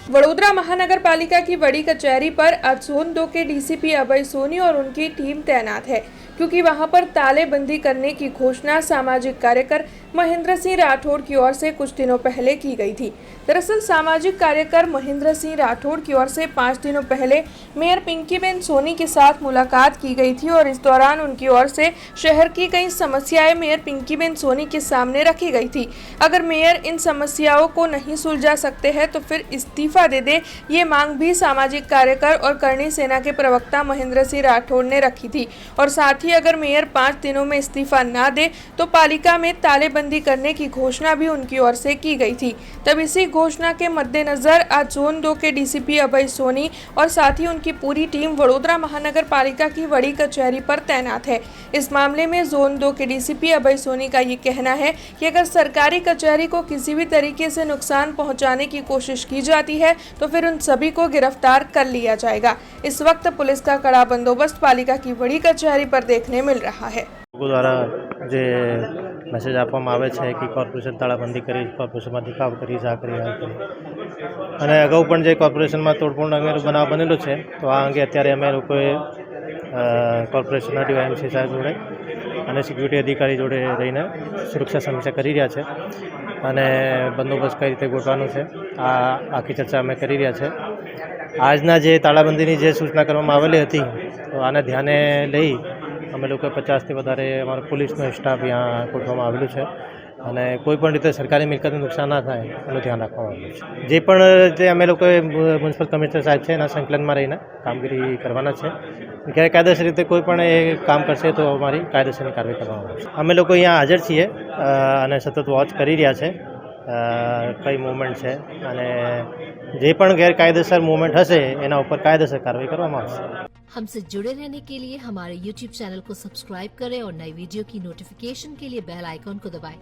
वडोदरा महानगर पालिका की बड़ी कचहरी पर आज जोन 2 के डीसीपी अभय सोनी और उनकी टीम तैनात है, क्योंकि वहां पर तालेबंदी करने की घोषणा सामाजिक कार्यकर महेंद्र सिंह राठौड़ की ओर से कुछ दिनों पहले की गई थी। दरअसल सामाजिक कार्यकर महेंद्र सिंह राठौड़ की ओर से 5 दिनों पहले मेयर पिंकीबेन सोनी के साथ मुलाकात की गई थी और इस दौरान उनकी ओर से शहर की कई समस्याएं मेयर पिंकीबेन सोनी के सामने रखी गई थी। अगर मेयर इन समस्याओं को नहीं सुलझा सकते हैं तो फिर इस्तीफा दे दे, ये मांग भी सामाजिक कार्यकर और करणी सेना के प्रवक्ता महेंद्र सिंह राठौड़ ने रखी थी। और साथ ही अगर मेयर 5 दिनों में इस्तीफा ना दे तो पालिका में तालेबंदी करने की घोषणा भी उनकी ओर से की गई थी। तब इसी घोषणा के मद्देनजर आज जोन 2 के डीसीपी अभय सोनी और साथ ही उनकी पूरी टीम वडोदरा महानगर पालिका की बड़ी कचहरी पर तैनात है। इस मामले में जोन 2 के डीसीपी अभय सोनी का ये कहना है कि अगर सरकारी कचहरी को किसी भी तरीके से नुकसान पहुंचाने की कोशिश की जाती है तो फिर उन सभी को गिरफ्तार कर लिया जाएगा। इस वक्त पुलिस का कड़ा बंदोबस्त पालिका की बड़ी कचहरी पर देखने मिल रहा है। द्वारा जे मैसेज आपवामां आवे छे कि कॉर्पोरेशन ताळाबंधी करी, कॉर्पोरेशनमां देखाव करी, आ करी अने अगाऊ पण जे कॉर्पोरेशनमां तोड़फोड़ अंगेनो बनाव बनेलो छे तो आ अंगे अत्यारे अमे लोकोए कॉर्पोरेशनना ડીવાયએમસી साहेब जोड़े અને સિક્યુરિટી અધિકારી જોડે રહીને સુરક્ષા સમીક્ષા કરી રહ્યા છે અને બંદોબસ્ત કઈ રીતે ગોઠવવાનો છે આ આખી ચર્ચા અમે કરી રહ્યા છે। આજના જે તાળાબંધીની જે સૂચના કરવામાં આવેલી હતી તો આને ધ્યાને લઈ અમે લોકોએ 50થી વધારે અમારો પોલીસનો સ્ટાફ અહીંયા ગોઠવવામાં આવેલું છે અને કોઈપણ રીતે સરકારી મિલકતને નુકસાન ના થાય એનું ધ્યાન રાખવામાં આવ્યું છે। જે પણ જે અમે લોકોએ મ્યુનિસિપલ કમિશનર સાહેબ છે એના સંકલનમાં રહીને કામગીરી કરવાના છે। ગેરકાયદેસર રીતે કોઈ પણ એ કામ કરશે તો અમારી કાયદેસરની કાર્યવાહી કરવામાં આવશે। અમે લોકો અહીંયા હાજર છીએ અને સતત વોચ કરી રહ્યા છે કઈ મૂવમેન્ટ છે અને જે પણ ગેરકાયદેસર મૂવમેન્ટ હશે એના ઉપર કાયદેસર કાર્યવાही કરવામાં આવશે। हमसे जुड़े रहने के लिए हमारे YouTube चैनल को सब्सक्राइब करें और नई वीडियो की नोटिफिकेशन के लिए बेल आइकॉन को दबाएं।